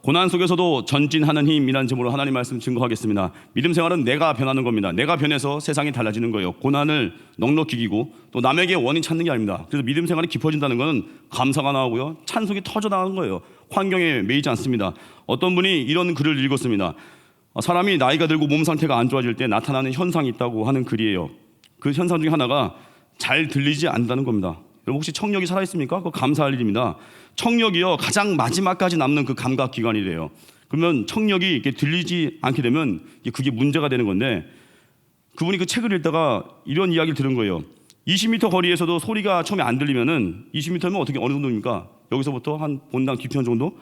고난 속에서도 전진하는 힘이라는 제목으로 하나님 말씀 증거하겠습니다. 믿음 생활은 내가 변하는 겁니다. 내가 변해서 세상이 달라지는 거예요. 고난을 넉넉히 이기고 또 남에게 원인 찾는 게 아닙니다. 그래서 믿음 생활이 깊어진다는 것은 감사가 나오고요, 찬송이 터져나가는 거예요. 환경에 매이지 않습니다. 어떤 분이 이런 글을 읽었습니다. 사람이 나이가 들고 몸 상태가 안 좋아질 때 나타나는 현상이 있다고 하는 글이에요. 그 현상 중에 하나가 잘 들리지 않는다는 겁니다. 여러분 혹시 청력이 살아있습니까? 그거 감사할 일입니다. 청력이요, 가장 마지막까지 남는 그 감각 기관이래요. 그러면 청력이 이렇게 들리지 않게 되면 그게 문제가 되는 건데, 그분이 그 책을 읽다가 이런 이야기를 들은 거예요. 20m 거리에서도 소리가 처음에 안 들리면은, 20m면 어떻게 어느 정도입니까? 여기서부터 한 본당 뒤편 정도?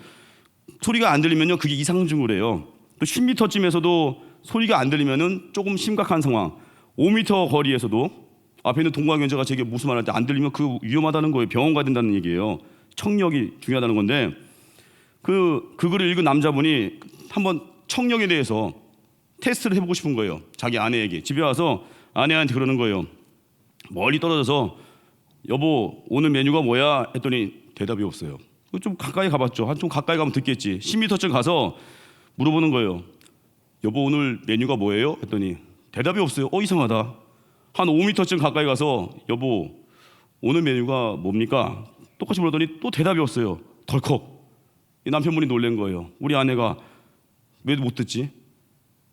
소리가 안 들리면요, 그게 이상 증후래요. 또 10m쯤에서도 소리가 안 들리면은 조금 심각한 상황. 5m 거리에서도 앞에 있는 동방경제가 제게 무슨 말할 때 안 들리면 그 위험하다는 거예요. 병원 가야 된다는 얘기예요. 청력이 중요하다는 건데, 그 글을 읽은 남자분이 한번 청력에 대해서 테스트를 해보고 싶은 거예요. 자기 아내에게. 집에 와서 아내한테 그러는 거예요. 멀리 떨어져서 여보 오늘 메뉴가 뭐야? 했더니 대답이 없어요. 좀 가까이 가봤죠. 좀 가까이 가면 듣겠지. 10m쯤 가서 물어보는 거예요. 여보 오늘 메뉴가 뭐예요? 했더니 대답이 없어요. 이상하다. 한 5m쯤 가까이 가서 여보 오늘 메뉴가 뭡니까? 똑같이 물었더니 또 대답이 없어요. 덜컥. 이 남편분이 놀란 거예요. 우리 아내가 왜 못 듣지?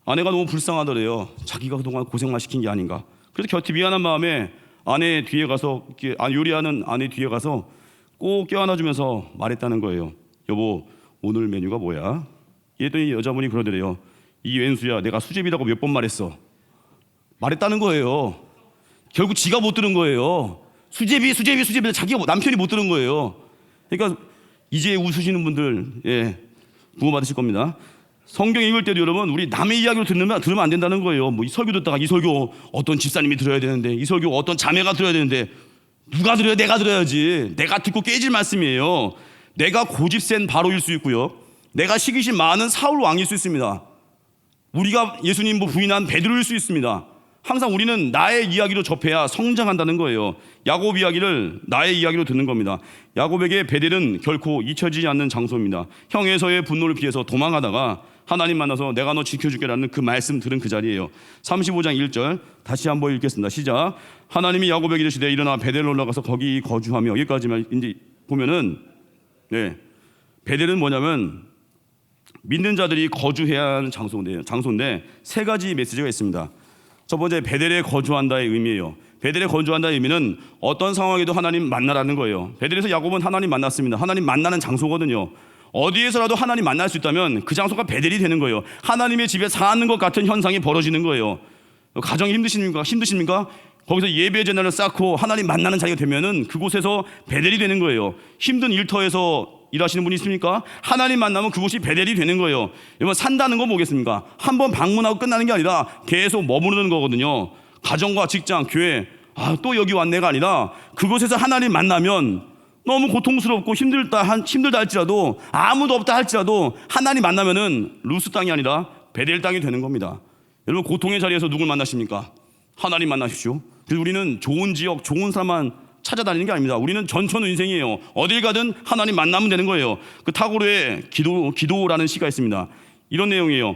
아내가 너무 불쌍하더래요. 자기가 그동안 고생만 시킨 게 아닌가. 그래서 곁에 미안한 마음에 아내 뒤에 가서 요리하는 아내 뒤에 가서 꼭 껴안아주면서 말했다는 거예요. 여보 오늘 메뉴가 뭐야? 이랬더니 여자분이 그러더래요. 이 왼수야 내가 수제비라고 몇 번 말했어. 말했다는 거예요. 결국 지가 못 들은 거예요. 수제비 자기가 남편이 못 들은 거예요. 그러니까 이제 웃으시는 분들 부모 받으실 겁니다. 성경 읽을 때도 여러분 우리 남의 이야기로 들으면 안 된다는 거예요. 뭐 이 설교 듣다가 이 설교 어떤 집사님이 들어야 되는데, 이 설교 어떤 자매가 들어야 되는데, 누가 들어야? 내가 들어야지. 내가 듣고 깨질 말씀이에요. 내가 고집 센 바로일 수 있고요, 내가 시기심 많은 사울 왕일 수 있습니다. 우리가 예수님 부인한 베드로일 수 있습니다. 항상 우리는 나의 이야기로 접해야 성장한다는 거예요. 야곱 이야기를 나의 이야기로 듣는 겁니다. 야곱에게 베델은 결코 잊혀지지 않는 장소입니다. 형 에서의 분노를 피해서 도망하다가 하나님 만나서 내가 너 지켜줄게라는 그 말씀 들은 그 자리예요. 35장 1절 다시 한번 읽겠습니다. 시작. 하나님이 야곱에게 이르시되 일어나 베델로 올라가서 거기 거주하며. 여기까지만 이제 보면은 베델은 뭐냐면 믿는 자들이 거주해야 하는 장소인데 세 가지 메시지가 있습니다. 첫 번째, 베델에 거주한다의 의미예요. 베델에 거주한다의 의미는 어떤 상황에도 하나님 만나라는 거예요. 베델에서 야곱은 하나님 만났습니다. 하나님 만나는 장소거든요. 어디에서라도 하나님 만날 수 있다면 그 장소가 베델이 되는 거예요. 하나님의 집에 사는 것 같은 현상이 벌어지는 거예요. 가정이 힘드십니까? 거기서 예배 제단을 쌓고 하나님 만나는 자리가 되면은 그곳에서 베델이 되는 거예요. 힘든 일터에서 일하시는 분이 있습니까? 하나님 만나면 그곳이 베델이 되는 거예요. 여러분 산다는 건 뭐겠습니까? 한번 방문하고 끝나는 게 아니라 계속 머무르는 거거든요. 가정과 직장, 교회, 또 여기 왔네가 아니라 그곳에서 하나님 만나면 너무 고통스럽고 힘들다 할지라도, 아무도 없다 할지라도 하나님 만나면은 루스 땅이 아니라 베델 땅이 되는 겁니다. 여러분 고통의 자리에서 누굴 만나십니까? 하나님 만나십시오. 그래서 우리는 좋은 지역, 좋은 사람만 찾아다니는 게 아닙니다. 우리는 전천후 인생이에요. 어딜 가든 하나님 만나면 되는 거예요. 그 타고르의 기도라는 시가 있습니다. 이런 내용이에요.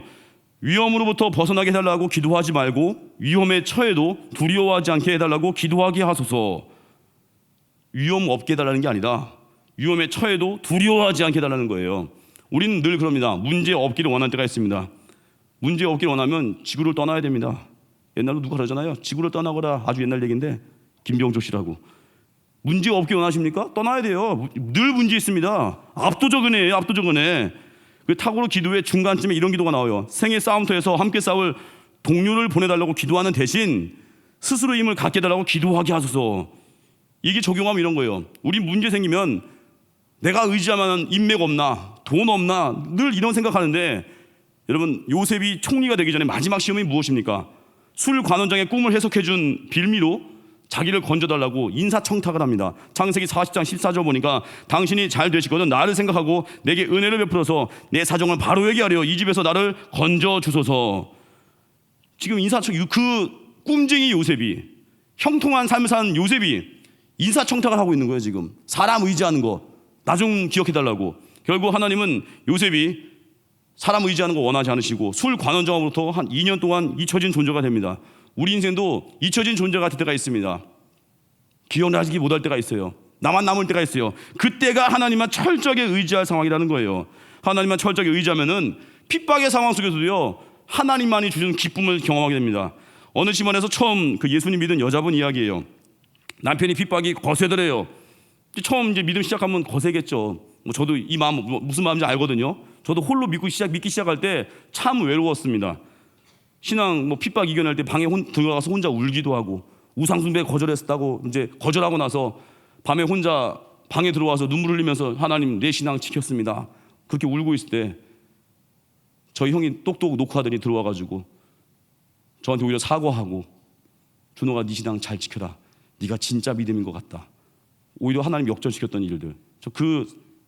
위험으로부터 벗어나게 해달라고 기도하지 말고 위험에 처해도 두려워하지 않게 해달라고 기도하게 하소서. 위험 없게 해달라는 게 아니라 위험에 처해도 두려워하지 않게 해달라는 거예요. 우리는 늘 그럽니다. 문제 없기를 원할 때가 있습니다. 문제 없기를 원하면 지구를 떠나야 됩니다. 옛날로 누가 그러잖아요. 지구를 떠나거라. 아주 옛날 얘기인데 김병조 씨라고. 문제 없게 원하십니까? 떠나야 돼요. 늘 문제 있습니다. 압도적 은혜. 그 타고로 기도의 중간쯤에 이런 기도가 나와요. 생의 싸움터에서 함께 싸울 동료를 보내달라고 기도하는 대신 스스로 힘을 갖게 해달라고 기도하게 하소서. 이게 적용하면 이런 거예요. 우리 문제 생기면 내가 의지하면 인맥 없나, 돈 없나, 늘 이런 생각하는데, 여러분 요셉이 총리가 되기 전에 마지막 시험이 무엇입니까? 술 관원장의 꿈을 해석해준 빌미로 자기를 건져달라고 인사청탁을 합니다. 창세기 40장 14절 보니까 당신이 잘 되시거든 나를 생각하고 내게 은혜를 베풀어서 내 사정을 바로 얘기하려 이 집에서 나를 건져주소서. 지금 그 꿈쟁이 요셉이, 형통한 삶을 사는 요셉이 인사청탁을 하고 있는 거예요. 지금 사람 의지하는 거 나 좀 기억해달라고. 결국 하나님은 요셉이 사람 의지하는 거 원하지 않으시고 술 관원장으로부터 한 2년 동안 잊혀진 존재가 됩니다. 우리 인생도 잊혀진 존재가 될 때가 있습니다. 기억나지 못할 때가 있어요. 나만 남을 때가 있어요. 그때가 하나님만 철저하게 의지할 상황이라는 거예요. 하나님만 철저하게 의지하면은 핍박의 상황 속에서도요, 하나님만이 주시는 기쁨을 경험하게 됩니다. 어느 집안에서 처음 그 예수님 믿은 여자분 이야기예요. 남편이 핍박이 거세더래요. 처음 이제 믿음 시작하면 거세겠죠. 뭐 저도 이 마음 무슨 마음인지 알거든요. 저도 홀로 믿기 시작할 때 참 외로웠습니다. 신앙 뭐 핍박 이겨낼 때 방에 들어가서 혼자 울기도 하고, 우상숭배 거절했다고 이제 거절하고 나서 밤에 혼자 방에 들어와서 눈물 흘리면서 하나님 내 신앙 지켰습니다. 그렇게 울고 있을 때 저희 형이 똑똑 녹화하더니 들어와가지고 저한테 오히려 사과하고, 준호가 네 신앙 잘 지켜라. 네가 진짜 믿음인 것 같다. 오히려 하나님 역전시켰던 일들. 저 그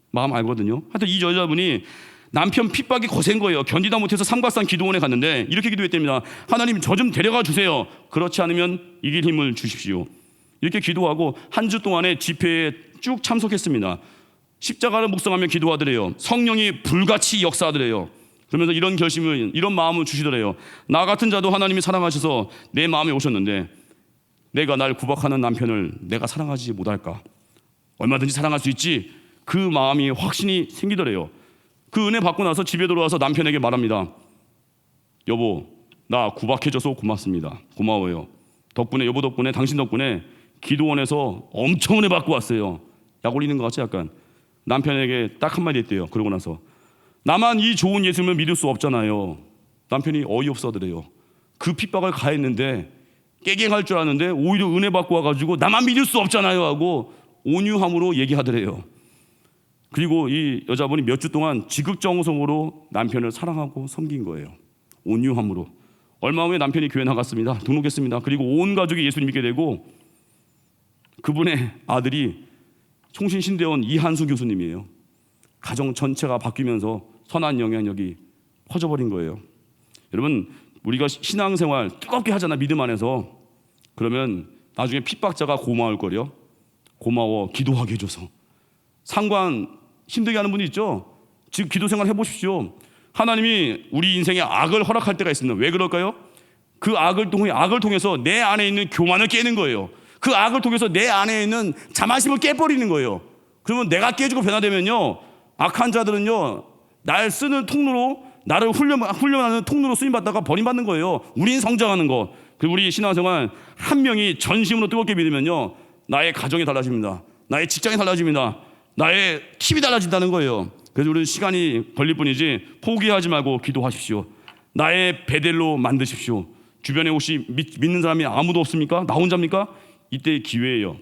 마음 알거든요. 하여튼 이 여자분이 남편 핍박이 거센 거예요. 견디다 못해서 삼각산 기도원에 갔는데 이렇게 기도했답니다. 하나님 저 좀 데려가 주세요. 그렇지 않으면 이길 힘을 주십시오. 이렇게 기도하고 한 주 동안에 집회에 쭉 참석했습니다. 십자가를 묵상하며 기도하더래요. 성령이 불같이 역사하더래요. 그러면서 이런 결심을, 이런 마음을 주시더래요. 나 같은 자도 하나님이 사랑하셔서 내 마음에 오셨는데 내가 날 구박하는 남편을 내가 사랑하지 못할까? 얼마든지 사랑할 수 있지. 그 마음이 확신이 생기더래요. 그 은혜 받고 나서 집에 돌아와서 남편에게 말합니다. 여보, 나 구박해줘서 고맙습니다. 고마워요. 덕분에, 여보 덕분에, 당신 덕분에 기도원에서 엄청 은혜 받고 왔어요. 약 올리는 것 같지 약간. 남편에게 딱 한마디 했대요. 그러고 나서 나만 이 좋은 예수님을 믿을 수 없잖아요. 남편이 어이없어더래요. 그 핍박을 가했는데 깨갱할 줄 아는데 오히려 은혜 받고 와가지고 나만 믿을 수 없잖아요 하고 온유함으로 얘기하더래요. 그리고 이 여자분이 몇 주 동안 지극정성으로 남편을 사랑하고 섬긴 거예요. 온유함으로. 얼마 후에 남편이 교회 나갔습니다. 등록했습니다. 그리고 온 가족이 예수님 믿게 되고, 그분의 아들이 총신신대원 이한수 교수님이에요. 가정 전체가 바뀌면서 선한 영향력이 퍼져버린 거예요. 여러분, 우리가 신앙생활 뜨겁게 하잖아, 믿음 안에서. 그러면 나중에 핍박자가 고마울 거려. 고마워, 기도하게 해줘서. 상관 힘들게 하는 분이 있죠. 지금 기도생활 해보십시오. 하나님이 우리 인생에 악을 허락할 때가 있습니다. 왜 그럴까요? 그 악을 통해서 내 안에 있는 교만을 깨는 거예요. 그 악을 통해서 내 안에 있는 자만심을 깨버리는 거예요. 그러면 내가 깨지고 변화되면요, 악한 자들은요, 날 쓰는 통로로, 나를 훈련하는 통로로 쓰임받다가 버림받는 거예요. 우린 성장하는 거. 그리고 우리 신앙생활 한 명이 전심으로 뜨겁게 믿으면요, 나의 가정이 달라집니다. 나의 직장이 달라집니다. 나의 팁이 달라진다는 거예요. 그래서 우리는 시간이 걸릴 뿐이지 포기하지 말고 기도하십시오. 나의 베델로 만드십시오. 주변에 혹시 믿는 사람이 아무도 없습니까? 나 혼자입니까? 이때 기회예요.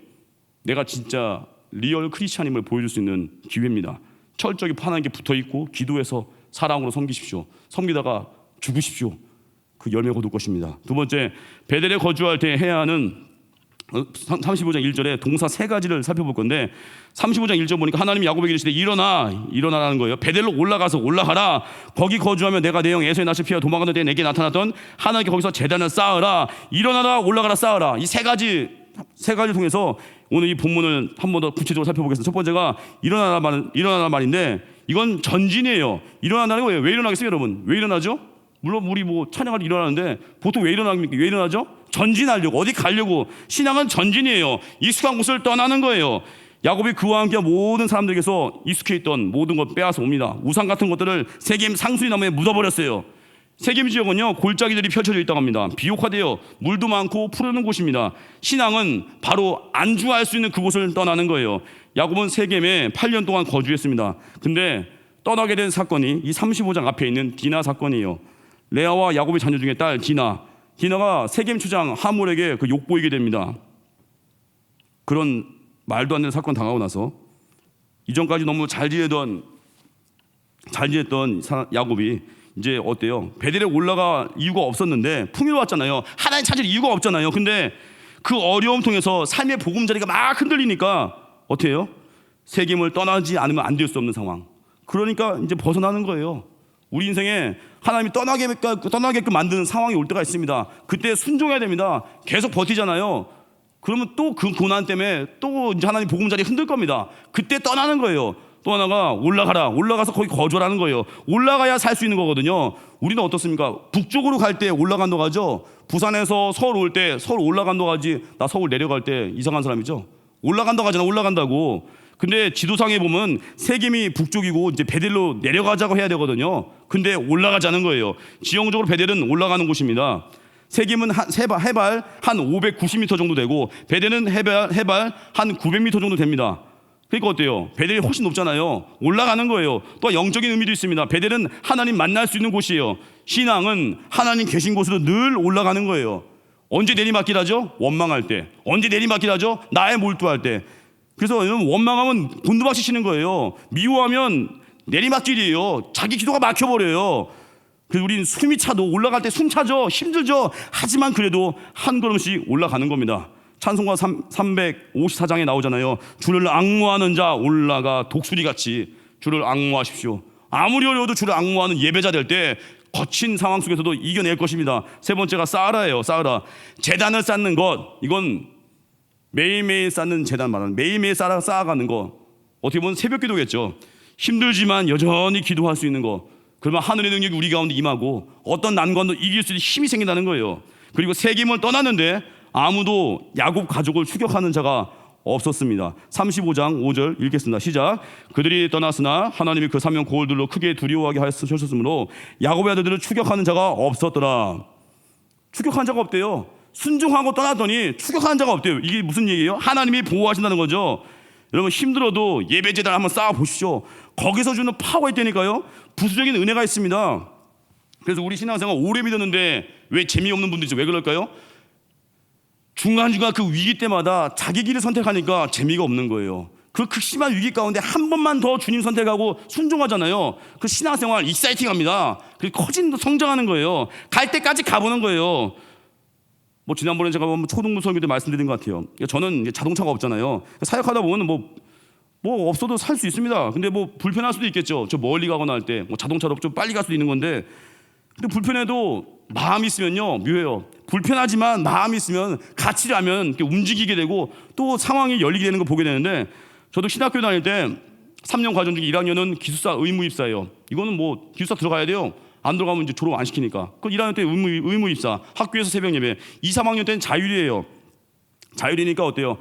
내가 진짜 리얼 크리스찬임을 보여줄 수 있는 기회입니다. 철저히 하나님께 붙어있고 기도해서 사랑으로 섬기십시오. 섬기다가 죽으십시오. 그 열매 거둘 것입니다. 두 번째, 베델에 거주할 때 해야 하는 35장 1절에 동사 세 가지를 살펴볼 건데, 35장 1절 보니까 하나님이 야곱에게 이르시되 일어나라는 거예요. 베델로 올라가라. 거기 거주하며 내가 내 형 에서의 낯을 피하여 도망가는 때 내게 나타났던 하나님께 거기서 제단을 쌓으라. 일어나라, 올라가라, 쌓으라. 이 세 가지를 통해서 오늘 이 본문을 한 번 더 구체적으로 살펴보겠습니다. 첫 번째가 일어나라 말인데, 이건 전진이에요. 일어나는 거예요. 왜 일어나겠어요, 여러분? 왜 일어나죠? 물론 우리 뭐 찬양할 때 일어나는데 보통 왜 일어납니까? 왜 일어나죠? 전진하려고, 어디 가려고. 신앙은 전진이에요. 익숙한 곳을 떠나는 거예요. 야곱이 그와 함께 모든 사람들에게서 익숙해 있던 모든 것 빼앗아 옵니다. 우상 같은 것들을 세겜 상수리 나무에 묻어버렸어요. 세겜 지역은요, 골짜기들이 펼쳐져 있다고 합니다. 비옥화되어 물도 많고 푸르는 곳입니다. 신앙은 바로 안주할 수 있는 그곳을 떠나는 거예요. 야곱은 세겜에 8년 동안 거주했습니다. 근데 떠나게 된 사건이 이 35장 앞에 있는 디나 사건이에요. 레아와 야곱의 자녀 중에 딸 디나가 세겜 주장 하몰에게 그 욕보이게 됩니다. 그런 말도 안 되는 사건 당하고 나서 이전까지 너무 잘 지냈던 야곱이 이제 어때요? 베델에 올라가 이유가 없었는데, 풍요로웠잖아요. 하나님 찾을 이유가 없잖아요. 근데 그 어려움 통해서 삶의 보금자리가 막 흔들리니까 어떻게 해요? 세겜을 떠나지 않으면 안 될 수 없는 상황. 그러니까 이제 벗어나는 거예요. 우리 인생에 하나님이 떠나게끔 만드는 상황이 올 때가 있습니다. 그때 순종해야 됩니다. 계속 버티잖아요. 그러면 또 그 고난 때문에 또 이제 하나님 보금자리 흔들 겁니다. 그때 떠나는 거예요. 또 하나가 올라가라. 올라가서 거기 거주하라는 거예요. 올라가야 살 수 있는 거거든요. 우리는 어떻습니까? 북쪽으로 갈 때 올라간다 가죠. 부산에서 서울 올 때 서울 올라간다 가지. 나 서울 내려갈 때 이상한 사람이죠. 올라간다 가잖아. 올라간다고. 근데 지도상에 보면 세겜이 북쪽이고 이제 베델로 내려가자고 해야 되거든요. 근데 올라가자는 거예요. 지형적으로 베델은 올라가는 곳입니다. 세겜은 해발 한 590m 정도 되고 베델은 해발 한 900m 정도 됩니다. 그러니까 어때요? 베델이 훨씬 높잖아요. 올라가는 거예요. 또 영적인 의미도 있습니다. 베델은 하나님 만날 수 있는 곳이에요. 신앙은 하나님 계신 곳으로 늘 올라가는 거예요. 언제 내리막길하죠? 원망할 때. 언제 내리막길하죠? 나에 몰두할 때. 그래서 원망하면 곤두박질 치는 거예요. 미워하면 내리막길이에요. 자기 기도가 막혀버려요. 그래서 우리는 숨이 차도 올라갈 때 숨 차죠. 힘들죠. 하지만 그래도 한 걸음씩 올라가는 겁니다. 찬송가 354장에 나오잖아요. 주를 앙모하는 자 올라가 독수리같이 주를 앙모하십시오. 아무리 어려워도 주를 앙모하는 예배자 될 때 거친 상황 속에서도 이겨낼 것입니다. 세 번째가 쌓으라예요. 쌓으라. 제단을 쌓는 것. 이건 매일매일 쌓는 제단 말하는 매일매일 쌓아가는 거. 어떻게 보면 새벽 기도겠죠. 힘들지만 여전히 기도할 수 있는 거. 그러면 하늘의 능력이 우리 가운데 임하고 어떤 난관도 이길 수 있는 힘이 생긴다는 거예요. 그리고 세겜을 떠났는데 아무도 야곱 가족을 추격하는 자가 없었습니다. 35장 5절 읽겠습니다. 시작. 그들이 떠났으나 하나님이 그 사명 고을들로 크게 두려워하게 하셨으므로 야곱의 아들들을 추격하는 자가 없었더라. 추격한 자가 없대요. 순종하고 떠났더니 추격하는 자가 없대요. 이게 무슨 얘기예요? 하나님이 보호하신다는 거죠. 여러분 힘들어도 예배제단 한번 쌓아 보십시오. 거기서 주는 파워가 있다니까요. 부수적인 은혜가 있습니다. 그래서 우리 신앙생활 오래 믿었는데 왜 재미없는 분들이죠? 왜 그럴까요? 중간중간 그 위기 때마다 자기 길을 선택하니까 재미가 없는 거예요. 그 극심한 위기 가운데 한 번만 더 주님 선택하고 순종하잖아요. 그 신앙생활 익사이팅합니다. 그리고 커진 성장하는 거예요. 갈 때까지 가보는 거예요. 뭐 지난번에 제가 초등부 설교 때 말씀드린 것 같아요. 저는 이제 자동차가 없잖아요. 사역하다 보면 뭐 없어도 살 수 있습니다. 근데 뭐 불편할 수도 있겠죠. 저 멀리 가거나 할 때 뭐 자동차로 좀 빨리 갈 수도 있는 건데, 근데 불편해도 마음이 있으면요 묘해요. 불편하지만 마음이 있으면 같이 하면 움직이게 되고 또 상황이 열리게 되는 거 보게 되는데, 저도 신학교 다닐 때 3년 과정 중에 1학년은 기숙사 의무 입사예요. 이거는 뭐 기숙사 들어가야 돼요. 안 들어가면 이제 졸업 안 시키니까. 그 1학년 때 의무 입사, 학교에서 새벽 예배. 2, 3학년 때는 자율이에요. 자율이니까 어때요?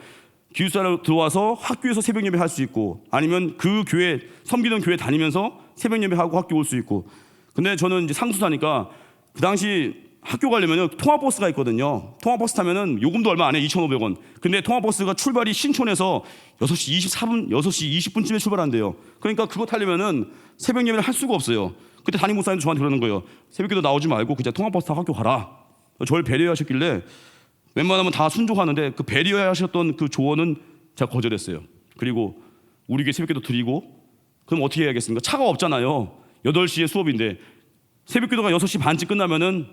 기숙사로 들어와서 학교에서 새벽 예배 할 수 있고, 아니면 그 교회 섬기던 교회 다니면서 새벽 예배 하고 학교 올 수 있고. 근데 저는 이제 상수사니까 그 당시 학교 가려면 통합버스가 있거든요. 통합버스 타면은 요금도 얼마 안 해. 2,500원. 근데 통합버스가 출발이 신촌에서 6시 24분, 6시 20분쯤에 출발한대요. 그러니까 그거 타려면은 새벽 예배를 할 수가 없어요. 그때 담임 목사님도 저한테 그러는 거예요. 새벽기도 나오지 말고 그냥 통합버스 타고 학교 가라. 저를 배려하셨길래 웬만하면 다 순종하는데, 그 배려하셨던 그 조언은 제가 거절했어요. 그리고 우리 교회 새벽기도 드리고, 그럼 어떻게 해야겠습니까? 차가 없잖아요. 8시에 수업인데 새벽기도가 6시 반쯤 끝나면은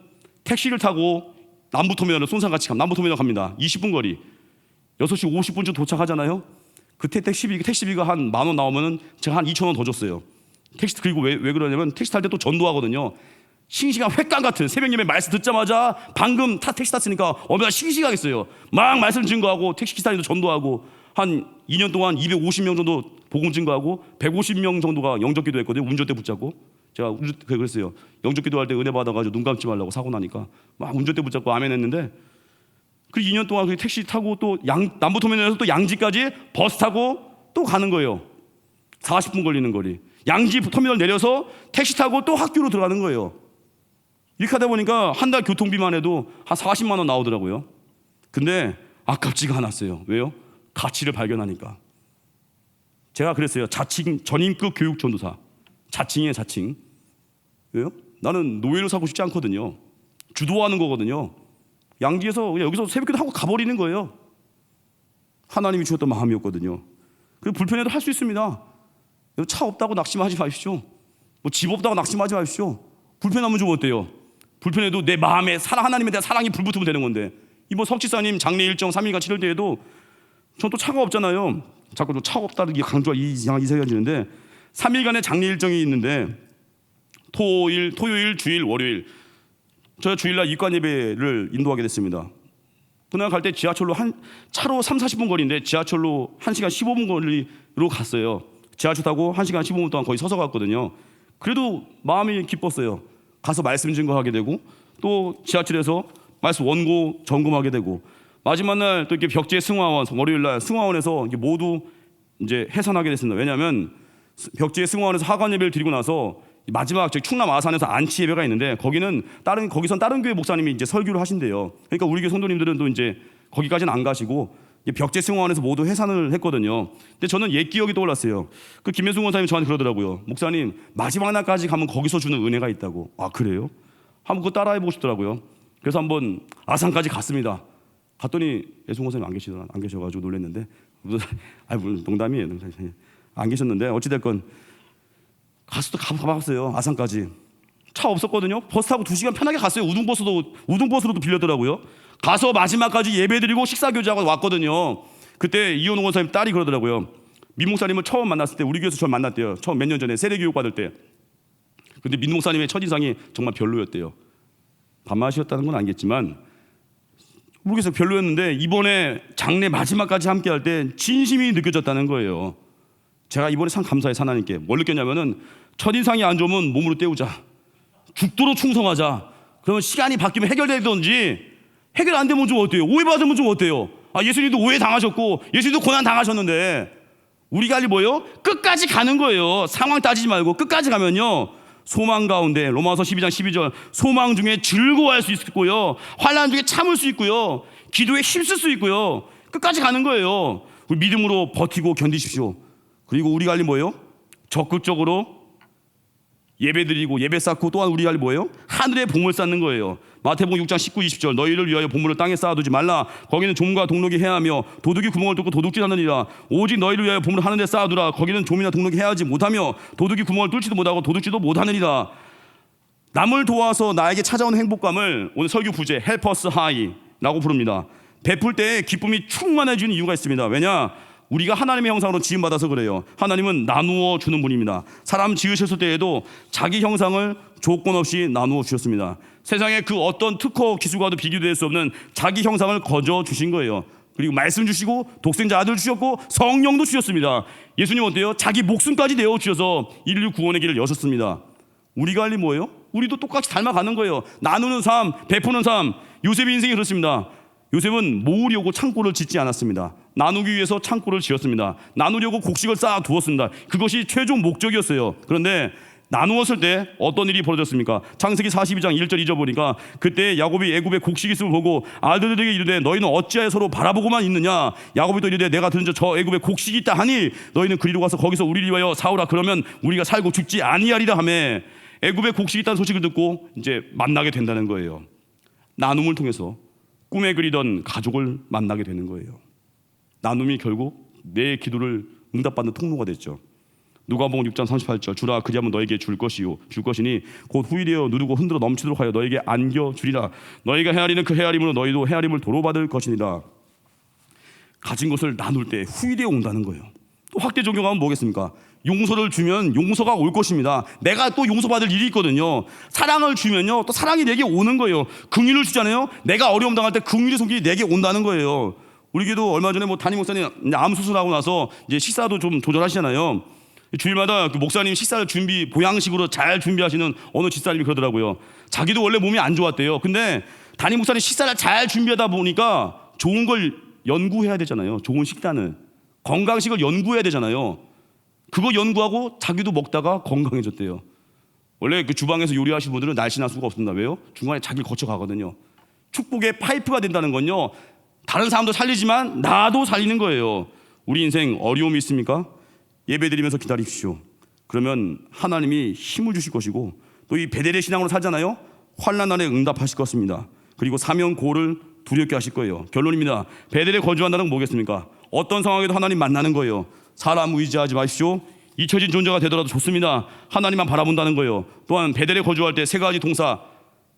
택시를 타고 남부터미널로 손상같이 남부터미널 갑니다. 20분 거리. 6시 50분쯤 도착하잖아요. 그때 택시비가 한 10,000원 나오면은 제가 한 2,000원 더 줬어요. 택시. 그리고 왜 그러냐면 택시 탈 때 또 전도하거든요. 싱싱한 횟감 같은 새벽 예배 말씀 듣자마자 방금 택시 탔으니까 얼마나 싱싱하겠어요. 막 말씀 증거하고 택시 기사님도 전도하고, 한 2년 동안 250명 정도 복음 증거하고 150명 정도가 영접기도 했거든요. 운전대 붙잡고. 제가 그랬어요. 영접기도 할 때 은혜 받아가지고 눈 감지 말라고 사고 나니까 막 운전대 붙잡고 아멘 했는데, 그 2년 동안 그 택시 타고 또 남부터미널에서 또 양지까지 버스 타고 또 가는 거예요. 40분 걸리는 거리. 양지 터미널 내려서 택시 타고 또 학교로 들어가는 거예요. 이렇게 하다 보니까 한 달 교통비만 해도 한 40만 원 나오더라고요. 근데 아깝지가 않았어요. 왜요? 가치를 발견하니까. 제가 그랬어요. 자칭 전임급 교육 전도사. 자칭이에요, 자칭. 왜요? 나는 노예로 사고 싶지 않거든요. 주도하는 거거든요. 양지에서 그냥 여기서 새벽기도 하고 가버리는 거예요. 하나님이 주셨던 마음이었거든요. 그리고 불편해도 할 수 있습니다. 차 없다고 낙심하지 마십시오. 뭐 집 없다고 낙심하지 마십시오. 불편하면 좀 어때요? 불편해도 내 마음에 하나님에 대한 사랑이 불붙으면 되는 건데, 이번 석지사님 장례 일정 3일간 치를 때에도 전 또 차가 없잖아요. 자꾸 좀 차가 없다는 게 강조가 이상해지는데, 3일간의 장례 일정이 있는데 토요일, 주일, 월요일, 저 주일날 입관 예배를 인도하게 됐습니다. 그날 갈 때 지하철로 차로 3, 40분 거리인데 지하철로 1시간 15분 거리로 갔어요. 지하철 타고 1시간 15분 동안 거의 서서 갔거든요. 그래도 마음이 기뻤어요. 가서 말씀 증거하게 되고 또 지하철에서 말씀 원고 점검하게 되고 마지막 날 또 이렇게 벽지의 승화원 월요일 날 승화원에서 모두 이제 해산하게 됐습니다. 왜냐하면 벽지의 승화원에서 하관 예배를 드리고 나서 마지막 저희 충남 아산에서 안치 예배가 있는데 거기선 다른 교회 목사님이 이제 설교를 하신대요. 그러니까 우리 교회 성도님들은 또 이제 거기까지는 안 가시고 벽제 승화원에서 모두 해산을 했거든요. 근데 저는 옛 기억이 떠올랐어요. 그 김혜숙 원사님이 저한테 그러더라고요. 목사님 마지막 날까지 가면 거기서 주는 은혜가 있다고. 아 그래요? 한번 그거 따라해보고 싶더라고요. 그래서 한번 아산까지 갔습니다. 갔더니 예숙 원사님 안 계셔가지고 놀랐는데 물론 농담이에요. 안 계셨는데 어찌됐건 가봤어요. 아산까지. 차 없었거든요. 버스 타고 2시간 편하게 갔어요. 우등버스로도 빌렸더라고요. 가서 마지막까지 예배드리고 식사교제하고 왔거든요. 그때 이현웅 원사님 딸이 그러더라고요. 민 목사님을 처음 만났을 때 우리 교회에서 저를 만났대요. 처음 몇 년 전에 세례교육 받을 때. 근데 민 목사님의 첫인상이 정말 별로였대요. 반맛이었다는 건 아니겠지만 모르겠어요. 별로였는데 이번에 장례 마지막까지 함께 할 때 진심이 느껴졌다는 거예요. 제가 이번에 참 감사해요. 하나님께. 뭘 느꼈냐면은 첫인상이 안 좋으면 몸으로 때우자. 죽도록 충성하자. 그러면 시간이 바뀌면 해결되든지 해결 안 되면 좀 어때요? 오해받으면 좀 어때요? 예수님도 오해 당하셨고 예수님도 고난 당하셨는데 우리가 할 일 뭐예요? 끝까지 가는 거예요. 상황 따지지 말고 끝까지 가면요 소망 가운데 로마서 12장 12절 소망 중에 즐거워할 수 있고요 환난 중에 참을 수 있고요 기도에 힘쓸 수 있고요 끝까지 가는 거예요. 우리 믿음으로 버티고 견디십시오. 그리고 우리가 할 일 뭐예요? 적극적으로 예배드리고 예배 쌓고 또한 우리가 할 일 뭐예요? 하늘에 보물 쌓는 거예요. 마태복음 6장 19, 20절 너희를 위하여 보물을 땅에 쌓아두지 말라. 거기는 좀과 동록이 해하며 도둑이 구멍을 뚫고 도둑질하느니라. 오직 너희를 위하여 보물을 하늘에 쌓아두라. 거기는 좀이나 동록이 해하지 못하며 도둑이 구멍을 뚫지도 못하고 도둑질도 못하느니라. 남을 도와서 나에게 찾아오는 행복감을 오늘 설교 부제 Help us high라고 부릅니다. 베풀 때 기쁨이 충만해지는 이유가 있습니다. 왜냐? 우리가 하나님의 형상으로 지음받아서 그래요. 하나님은 나누어 주는 분입니다. 사람 지으셨을 때에도 자기 형상을 조건 없이 나누어 주셨습니다. 세상에 그 어떤 특허 기술과도 비교될 수 없는 자기 형상을 거저 주신 거예요. 그리고 말씀 주시고 독생자 아들 주셨고 성령도 주셨습니다. 예수님 어때요? 자기 목숨까지 내어 주셔서 인류 구원의 길을 여셨습니다. 우리가 할 일 뭐예요? 우리도 똑같이 닮아가는 거예요. 나누는 삶, 베푸는 삶. 요셉의 인생이 그렇습니다. 요셉은 모으려고 창고를 짓지 않았습니다. 나누기 위해서 창고를 지었습니다. 나누려고 곡식을 쌓아 두었습니다. 그것이 최종 목적이었어요. 그런데 나누었을 때 어떤 일이 벌어졌습니까? 창세기 42장 1절 2절 보니까 그때 야곱이 애굽의 곡식이 있음을 보고 아들들에게 이르되 너희는 어찌하여 서로 바라보고만 있느냐. 야곱이 또 이르되 내가 들은 저 애굽에 곡식이 있다 하니 너희는 그리로 가서 거기서 우리를 위하여 사오라. 그러면 우리가 살고 죽지 아니하리라 하매 애굽에 곡식이 있다는 소식을 듣고 이제 만나게 된다는 거예요. 나눔을 통해서 꿈에 그리던 가족을 만나게 되는 거예요. 나눔이 결국 내 기도를 응답받는 통로가 됐죠. 누가복음 6장 38절 주라 그리하면 너에게 줄 것이니 곧 후일이여 누르고 흔들어 넘치도록 하여 너에게 안겨 주리라. 너희가 헤아리는 그 헤아림으로 너희도 헤아림을 도로받을 것이니라. 가진 것을 나눌 때 후일이 온다는 거예요. 또 확대 적용하면 뭐겠습니까? 용서를 주면 용서가 올 것입니다. 내가 또 용서받을 일이 있거든요. 사랑을 주면요 또 사랑이 내게 오는 거예요. 긍휼을 주잖아요. 내가 어려움 당할 때 긍휼의 손길이 내게 온다는 거예요. 우리 교회도 얼마 전에 담임 목사님 암 수술하고 나서 이제 식사도 좀 조절하시잖아요. 주일마다 그 목사님 식사를 보양식으로 잘 준비하시는 어느 집사님이 그러더라고요. 자기도 원래 몸이 안 좋았대요. 근데 담임 목사님 식사를 잘 준비하다 보니까 좋은 걸 연구해야 되잖아요. 좋은 식단을 건강식을 연구해야 되잖아요. 그거 연구하고 자기도 먹다가 건강해졌대요. 원래 그 주방에서 요리하시는 분들은 날씬할 수가 없습니다. 왜요? 중간에 자기를 거쳐가거든요. 축복의 파이프가 된다는 건요 다른 사람도 살리지만 나도 살리는 거예요. 우리 인생 어려움이 있습니까? 예배드리면서 기다리십시오. 그러면 하나님이 힘을 주실 것이고 또 이 베델의 신앙으로 살잖아요. 환난 날에 응답하실 것입니다. 그리고 사명고를 두렵게 하실 거예요. 결론입니다. 베델에 거주한다는 건 뭐겠습니까? 어떤 상황에도 하나님 만나는 거예요. 사람 의지하지 마십시오. 잊혀진 존재가 되더라도 좋습니다. 하나님만 바라본다는 거예요. 또한 베델에 거주할 때 세 가지 동사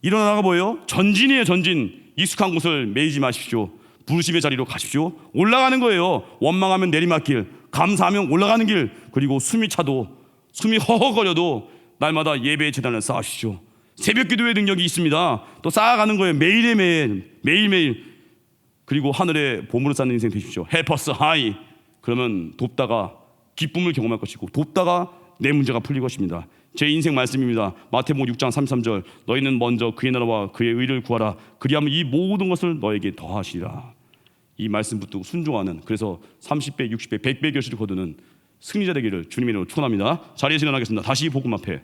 일어나가 뭐예요? 전진이에요. 전진. 익숙한 곳을 매이지 마십시오. 부르심의 자리로 가십시오. 올라가는 거예요. 원망하면 내리막길, 감사하면 올라가는 길, 그리고 숨이 허허거려도 날마다 예배의 재단을 쌓으시죠. 새벽 기도의 능력이 있습니다. 또 쌓아가는 거예요. 매일매일. 그리고 하늘에 보물을 쌓는 인생 되십시오. Help us high. 그러면 돕다가 기쁨을 경험할 것이고 돕다가 내 문제가 풀릴 것입니다. 제 인생 말씀입니다. 마태복음 6장 33절 너희는 먼저 그의 나라와 그의 의를 구하라. 그리하면 이 모든 것을 너에게 더하시리라. 이 말씀 붙들고 순종하는, 그래서 30배, 60배, 100배 결실을 거두는 승리자 되기를 주님의 이름으로 축원합니다. 자리에서 일어나겠습니다. 다시 복음 앞에